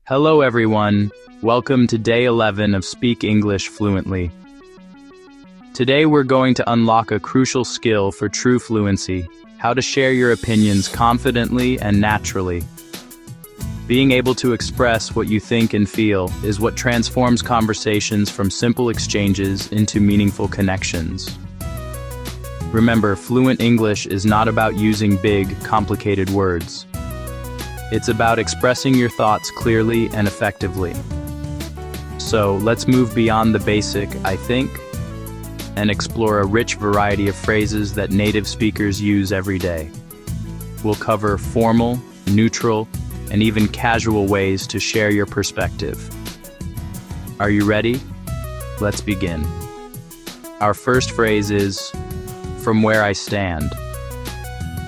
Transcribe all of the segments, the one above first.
Hello everyone, welcome to day 11 of Speak English Fluently. Today we're going to unlock a crucial skill for true fluency, how to share your opinions confidently and naturally. Being able to express what you think and feel is what transforms conversations from simple exchanges into meaningful connections. Remember, fluent English is not about using big, complicated words. It's about expressing your thoughts clearly and effectively. So let's move beyond the basic "I think" and explore a rich variety of phrases that native speakers use every day. We'll cover formal, neutral, and even casual ways to share your perspective. Are you ready? Let's begin. Our first phrase is, "From where I stand."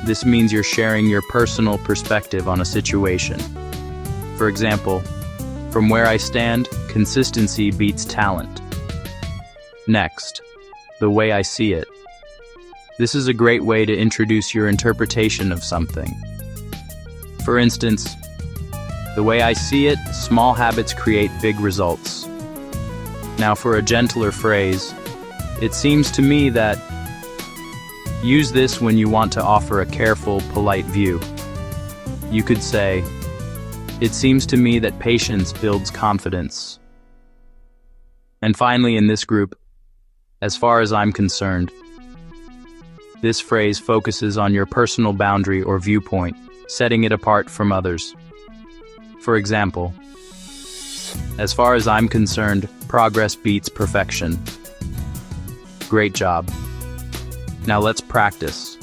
This means you're sharing your personal perspective on a situation. For example, "From where I stand, consistency beats talent." Next, "The way I see it." This is a great way to introduce your interpretation of something. For instance, "The way I see it, small habits create big results." Now for a gentler phrase, "It seems to me that..." Use this when you want to offer a careful, polite view. You could say, "It seems to me that patience builds confidence." And finally in this group, "As far as I'm concerned." This phrase focuses on your personal boundary or viewpoint, setting it apart from others. For example, "As far as I'm concerned, progress beats perfection." Great job. Now let's practice.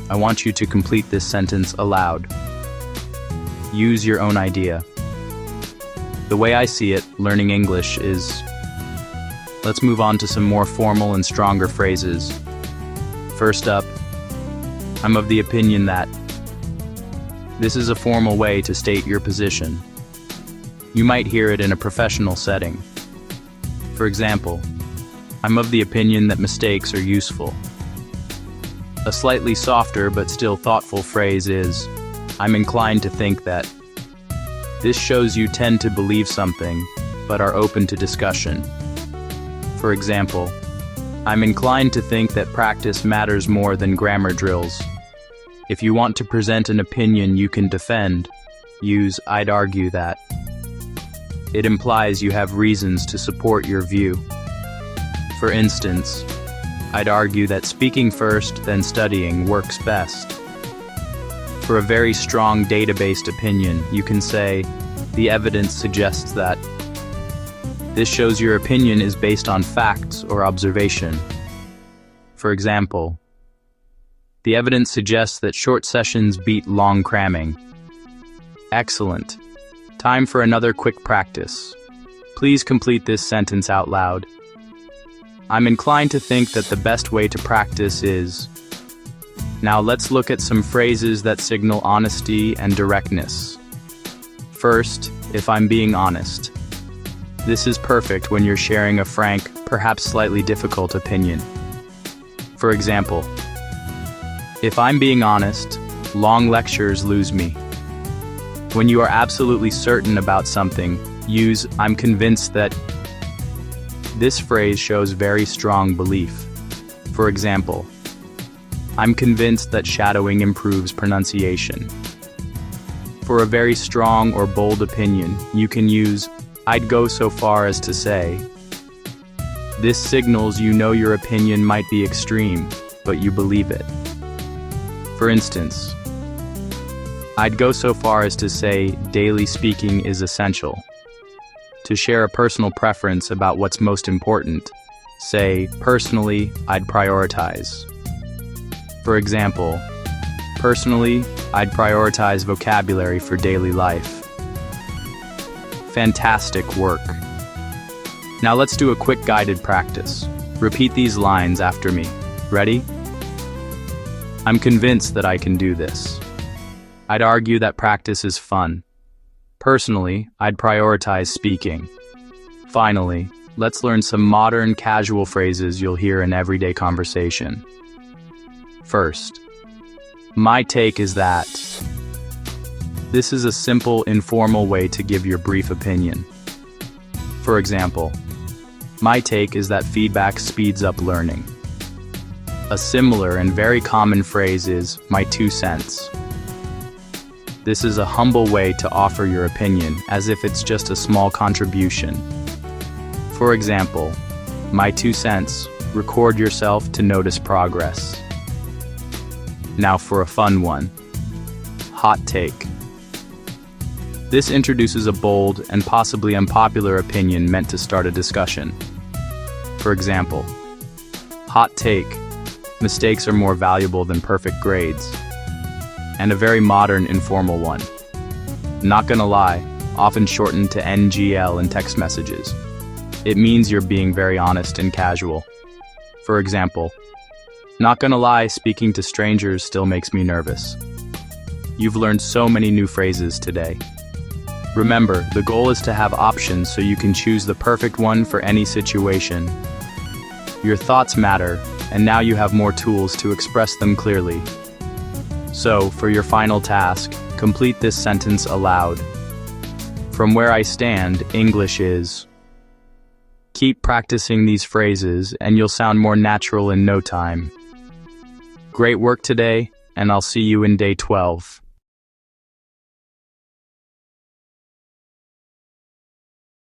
I want you to complete this sentence aloud. Use your own idea. The way I see it, learning English is... Let's move on to some more formal and stronger phrases. First up, "I'm of the opinion that..." This is a formal way to state your position. You might hear it in a professional setting. For example, "I'm of the opinion that mistakes are useful." A slightly softer but still thoughtful phrase is, "I'm inclined to think that..." This shows you tend to believe something, but are open to discussion. For example, "I'm inclined to think that practice matters more than grammar drills." If you want to present an opinion you can defend, use "I'd argue that." It implies you have reasons to support your view. For instance, "I'd argue that speaking first, then studying works best." For a very strong data-based opinion, you can say, "The evidence suggests that..." This shows your opinion is based on facts or observation. For example, "The evidence suggests that short sessions beat long cramming." Excellent. Time for another quick practice. Please complete this sentence out loud. "I'm inclined to think that the best way to practice is..." Now let's look at some phrases that signal honesty and directness. First, "If I'm being honest." This is perfect when you're sharing a frank, perhaps slightly difficult opinion. For example, "If I'm being honest, long lectures lose me." When you are absolutely certain about something, use "I'm convinced that..." This phrase shows very strong belief. For example, "I'm convinced that shadowing improves pronunciation." For a very strong or bold opinion, you can use "I'd go so far as to say." This signals you know your opinion might be extreme, but you believe it. For instance, "I'd go so far as to say daily speaking is essential." To share a personal preference about what's most important, say, "Personally, I'd prioritize." For example, "Personally, I'd prioritize vocabulary for daily life." Fantastic work. Now let's do a quick guided practice. Repeat these lines after me. Ready? "I'm convinced that I can do this." "I'd argue that practice is fun." "Personally, I'd prioritize speaking." Finally, let's learn some modern, casual phrases you'll hear in everyday conversation. First, "My take is that..." This is a simple, informal way to give your brief opinion. For example, my take is that feedback speeds up learning. A similar and very common phrase is, my 2 cents. This is a humble way to offer your opinion, as if it's just a small contribution. For example, my 2 cents, record yourself to notice progress. Now for a fun one. Hot take. This introduces a bold and possibly unpopular opinion meant to start a discussion. For example, hot take, mistakes are more valuable than perfect grades. And a very modern, informal one. Not gonna lie, often shortened to NGL in text messages. It means you're being very honest and casual. For example, not gonna lie, speaking to strangers still makes me nervous. You've learned so many new phrases today. Remember, the goal is to have options so you can choose the perfect one for any situation. Your thoughts matter, and now you have more tools to express them clearly. So, for your final task, complete this sentence aloud. From where I stand, English is. Keep practicing these phrases, and you'll sound more natural in no time. Great work today, and I'll see you in day 12.